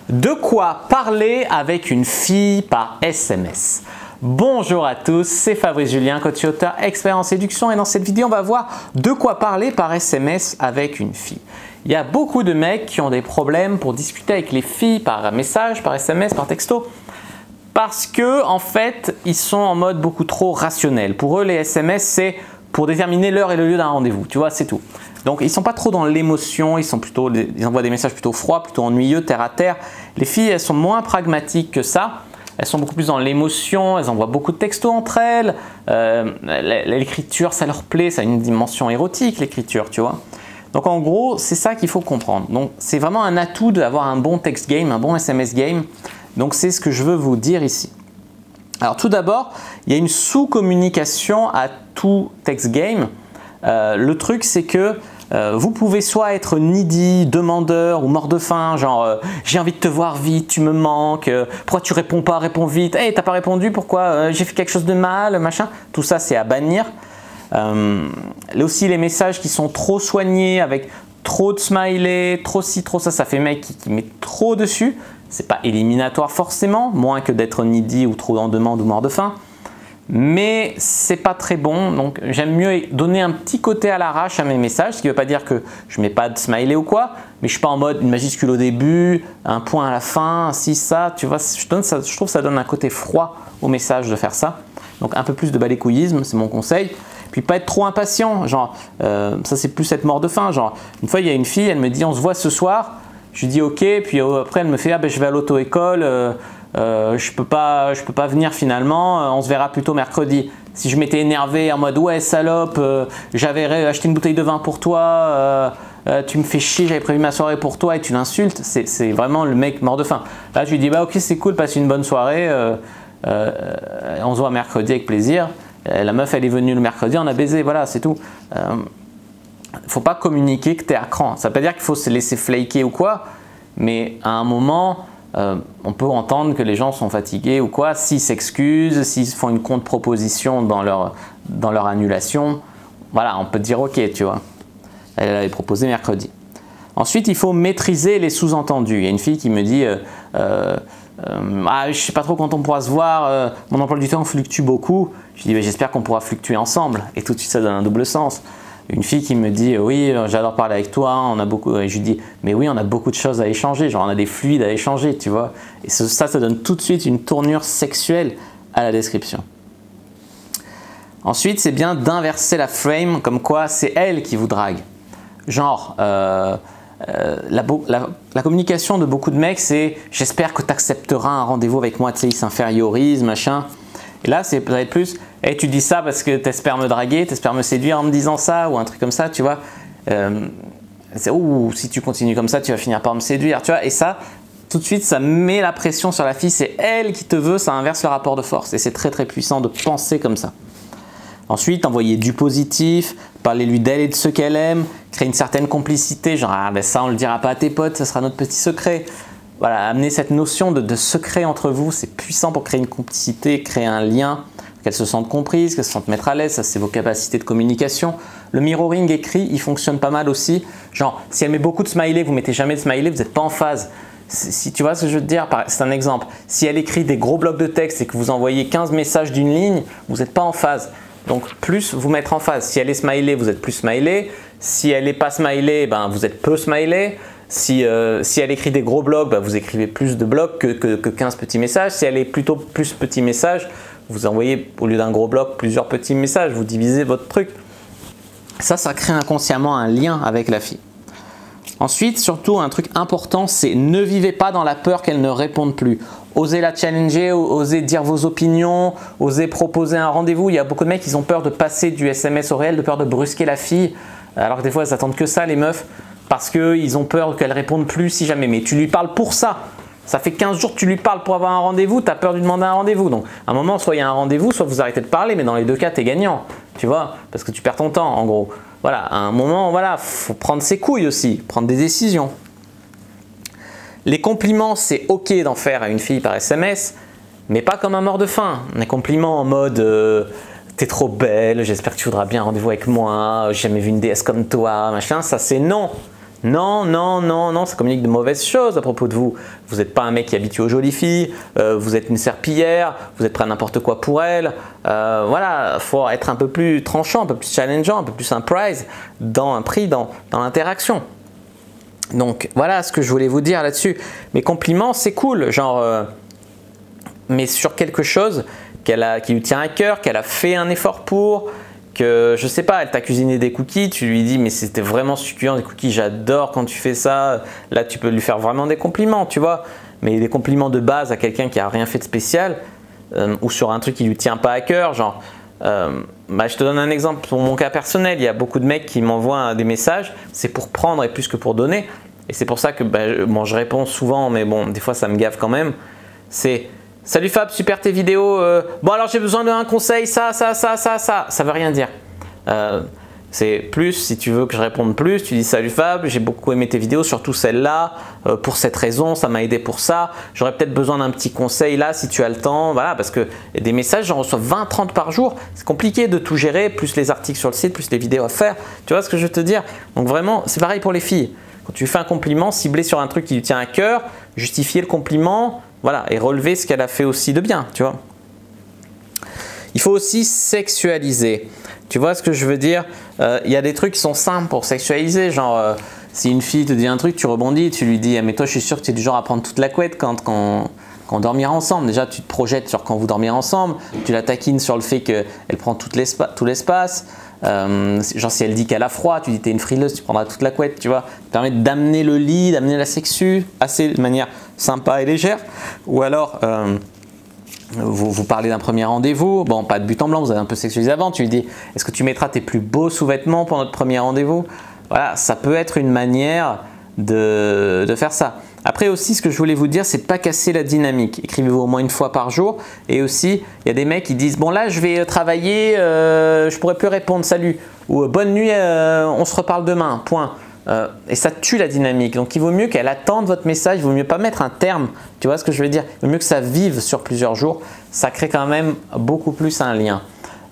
De quoi parler avec une fille par SMS? Bonjour à tous, c'est Fabrice Julien, coach auteur, expert en séduction, et dans cette vidéo on va voir de quoi parler par SMS avec une fille. Il y a beaucoup de mecs qui ont des problèmes pour discuter avec les filles par message, par SMS, par texto, parce que en fait ils sont en mode beaucoup trop rationnel. Pour eux les SMS c'est pour déterminer l'heure et le lieu d'un rendez-vous, tu vois, c'est tout. Donc ils ne sont pas trop dans l'émotion, ils envoient des messages plutôt froids, plutôt ennuyeux, terre à terre. Les filles, elles sont moins pragmatiques que ça. Elles sont beaucoup plus dans l'émotion, elles envoient beaucoup de textos entre elles. L'écriture, ça leur plaît, ça a une dimension érotique, l'écriture, tu vois. Donc en gros, c'est ça qu'il faut comprendre. Donc c'est vraiment un atout d'avoir un bon text game, un bon SMS game. Donc c'est ce que je veux vous dire ici. Alors tout d'abord, il y a une sous-communication à tout text game. Le truc, c'est que vous pouvez soit être needy, demandeur ou mort de faim, genre j'ai envie de te voir vite, tu me manques, pourquoi tu réponds pas, réponds vite, hey, t'as pas répondu, pourquoi j'ai fait quelque chose de mal, machin. Tout ça, c'est à bannir. Aussi les messages qui sont trop soignés avec trop de smileys, trop ci, trop ça, ça fait mec qui met trop dessus. C'est pas éliminatoire forcément, moins que d'être needy ou trop en demande ou mort de faim. Mais c'est pas très bon, donc j'aime mieux donner un petit côté à l'arrache à mes messages, ce qui ne veut pas dire que je mets pas de smiley ou quoi, mais je suis pas en mode une majuscule au début, un point à la fin, si ça, tu vois, je trouve que ça donne un côté froid au message de faire ça. Donc un peu plus de balécouillisme, c'est mon conseil. Puis pas être trop impatient, genre ça c'est plus être mort de faim, genre une fois il y a une fille, elle me dit on se voit ce soir, je lui dis ok, puis après elle me fait ah ben je vais à l'auto-école. Je peux pas venir finalement, on se verra plutôt mercredi. Si je m'étais énervé en mode ouais salope, j'avais acheté une bouteille de vin pour toi, tu me fais chier, j'avais prévu ma soirée pour toi et tu l'insultes, c'est vraiment le mec mort de faim. Là je lui dis bah ok c'est cool, passe une bonne soirée, on se voit mercredi avec plaisir. La meuf elle est venue le mercredi, on a baisé, voilà c'est tout. Faut pas communiquer que tu es à cran. Ça veut pas dire qu'il faut se laisser flaker ou quoi, mais à un moment on peut entendre que les gens sont fatigués ou quoi, s'ils s'excusent, s'ils font une contre-proposition dans leur annulation, voilà, on peut dire ok, tu vois. Elle avait proposé mercredi. Ensuite, il faut maîtriser les sous-entendus. Il y a une fille qui me dit ah, je sais pas trop quand on pourra se voir, mon emploi du temps fluctue beaucoup. Je dis j'espère qu'on pourra fluctuer ensemble, et tout de suite ça donne un double sens. Une fille qui me dit oui j'adore parler avec toi, on a beaucoup, et je lui dis mais oui on a beaucoup de choses à échanger, genre on a des fluides à échanger, tu vois, et ça donne tout de suite une tournure sexuelle à la description. Ensuite c'est bien d'inverser la frame, comme quoi c'est elle qui vous drague, genre la communication de beaucoup de mecs c'est j'espère que tu accepteras un rendez-vous avec moi, tu sais, ils s'infériorisent machin. Et là, ça va être plus, hey, tu dis ça parce que tu espères me draguer, tu espères me séduire en me disant ça, ou un truc comme ça, tu vois. Si tu continues comme ça, tu vas finir par me séduire, tu vois. Et ça, tout de suite, ça met la pression sur la fille, c'est elle qui te veut, ça inverse le rapport de force. Et c'est très très puissant de penser comme ça. Ensuite, envoyer du positif, parler-lui d'elle et de ce qu'elle aime, créer une certaine complicité, genre ah, ben ça on le dira pas à tes potes, ça sera notre petit secret. Voilà, amener cette notion de secret entre vous, c'est puissant pour créer une complicité, créer un lien, qu'elles se sentent comprises, qu'elles se sentent mettre à l'aise, ça c'est vos capacités de communication. Le mirroring écrit, il fonctionne pas mal aussi. Genre, si elle met beaucoup de smiley, vous mettez jamais de smiley, vous n'êtes pas en phase. Si tu vois ce que je veux te dire, c'est un exemple. Si elle écrit des gros blocs de texte et que vous envoyez 15 messages d'une ligne, vous n'êtes pas en phase. Donc plus vous mettre en phase. Si elle est smiley, vous êtes plus smiley. Si elle n'est pas smiley, ben, vous êtes peu smiley. Si elle écrit des gros blogs, bah vous écrivez plus de blogs que 15 petits messages. Si elle est plutôt plus petits messages, vous envoyez au lieu d'un gros blog plusieurs petits messages, vous divisez votre truc. Ça crée inconsciemment un lien avec la fille. Ensuite, surtout un truc important, c'est ne vivez pas dans la peur qu'elle ne réponde plus. Osez la challenger, osez dire vos opinions, osez proposer un rendez-vous. Il y a beaucoup de mecs qui ont peur de passer du SMS au réel, de peur de brusquer la fille, alors que des fois elles attendent que ça les meufs. Parce qu'ils ont peur qu'elle réponde plus si jamais. Mais tu lui parles pour ça. Ça fait 15 jours que tu lui parles pour avoir un rendez-vous, tu as peur de lui demander un rendez-vous. Donc à un moment, soit il y a un rendez-vous, soit vous arrêtez de parler. Mais dans les deux cas, tu es gagnant. Tu vois, parce que tu perds ton temps en gros. Voilà, à un moment, voilà, faut prendre ses couilles aussi, prendre des décisions. Les compliments, c'est ok d'en faire à une fille par SMS, mais pas comme un mort de faim. Les compliments en mode t'es trop belle, j'espère que tu voudras bien un rendez-vous avec moi, j'ai jamais vu une déesse comme toi, machin, ça c'est non. Non, non, non, non, ça communique de mauvaises choses à propos de vous. Vous n'êtes pas un mec qui est habitué aux jolies filles, vous êtes une serpillière, vous êtes prêt à n'importe quoi pour elle. Voilà, il faut être un peu plus tranchant, un peu plus challengeant, un peu plus un prize dans l'interaction. Donc voilà ce que je voulais vous dire là-dessus. Mes compliments, c'est cool, genre, mais sur quelque chose qui lui tient à cœur, qu'elle a fait un effort pour, que je sais pas, elle t'a cuisiné des cookies, tu lui dis mais c'était vraiment succulent des cookies, j'adore quand tu fais ça. Là tu peux lui faire vraiment des compliments, tu vois, mais des compliments de base à quelqu'un qui a rien fait de spécial ou sur un truc qui lui tient pas à cœur, genre je te donne un exemple pour mon cas personnel. Il y a beaucoup de mecs qui m'envoient des messages, c'est pour prendre et plus que pour donner, et c'est pour ça que je réponds souvent, mais bon, des fois ça me gave quand même. C'est salut Fab, super tes vidéos. Bon alors j'ai besoin d'un conseil, ça veut rien dire. C'est plus, si tu veux que je réponde plus, tu dis salut Fab, j'ai beaucoup aimé tes vidéos, surtout celle-là, pour cette raison, ça m'a aidé pour ça. J'aurais peut-être besoin d'un petit conseil là si tu as le temps. Voilà, parce que des messages, j'en reçois 20-30 par jour. C'est compliqué de tout gérer, plus les articles sur le site, plus les vidéos à faire. Tu vois ce que je veux te dire? Donc vraiment, c'est pareil pour les filles. Quand tu fais un compliment, ciblé sur un truc qui lui tient à cœur, justifier le compliment, voilà, et relever ce qu'elle a fait aussi de bien, tu vois. Il faut aussi sexualiser. Tu vois ce que je veux dire? Il y a des trucs qui sont simples pour sexualiser, genre si une fille te dit un truc, tu rebondis, tu lui dis mais toi je suis sûr que tu es du genre à prendre toute la couette quand on dormira ensemble. Déjà tu te projettes sur quand vous dormirez ensemble, tu la taquines sur le fait qu'elle prend tout l'espace. Genre si elle dit qu'elle a froid, tu dis t'es une frileuse, tu prendras toute la couette, tu vois. Ça permet d'amener le lit, d'amener la sexu assez de manière sympa et légère. Ou alors vous parlez d'un premier rendez-vous, bon pas de but en blanc, vous avez un peu sexualisé avant, tu lui dis est-ce que tu mettras tes plus beaux sous-vêtements pour notre premier rendez-vous? Voilà, ça peut être une manière de faire ça. Après aussi, ce que je voulais vous dire, c'est de ne pas casser la dynamique. Écrivez-vous au moins une fois par jour. Et aussi, il y a des mecs qui disent bon là je vais travailler, je pourrais plus répondre salut, ou bonne nuit, on se reparle demain, point. Et ça tue la dynamique. Donc il vaut mieux qu'elle attende votre message, il vaut mieux pas mettre un terme. Tu vois ce que je veux dire? Il vaut mieux que ça vive sur plusieurs jours. Ça crée quand même beaucoup plus un lien.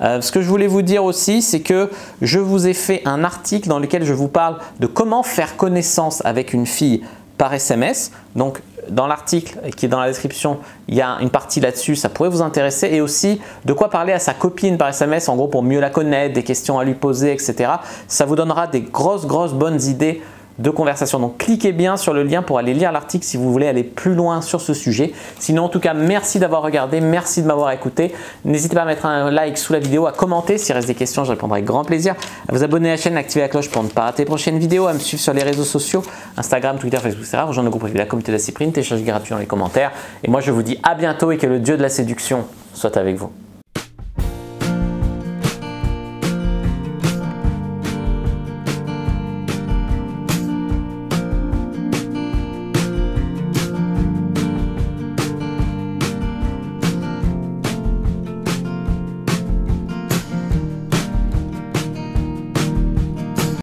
Ce que je voulais vous dire aussi, c'est que je vous ai fait un article dans lequel je vous parle de comment faire connaissance avec une fille par SMS. Donc dans l'article qui est dans la description, il y a une partie là-dessus, ça pourrait vous intéresser, et aussi de quoi parler à sa copine par SMS, en gros pour mieux la connaître, des questions à lui poser, etc. Ça vous donnera des grosses bonnes idées de conversation. Donc cliquez bien sur le lien pour aller lire l'article si vous voulez aller plus loin sur ce sujet. Sinon en tout cas merci d'avoir regardé, merci de m'avoir écouté. N'hésitez pas à mettre un like sous la vidéo, à commenter s'il reste des questions, je répondrai avec grand plaisir. À vous abonner à la chaîne, activer la cloche pour ne pas rater les prochaines vidéos, à me suivre sur les réseaux sociaux, Instagram, Twitter, Facebook, etc. Rejoindre le groupe privé de la communauté de la Cyprine, télécharger gratuit dans les commentaires. Et moi je vous dis à bientôt et que le dieu de la séduction soit avec vous.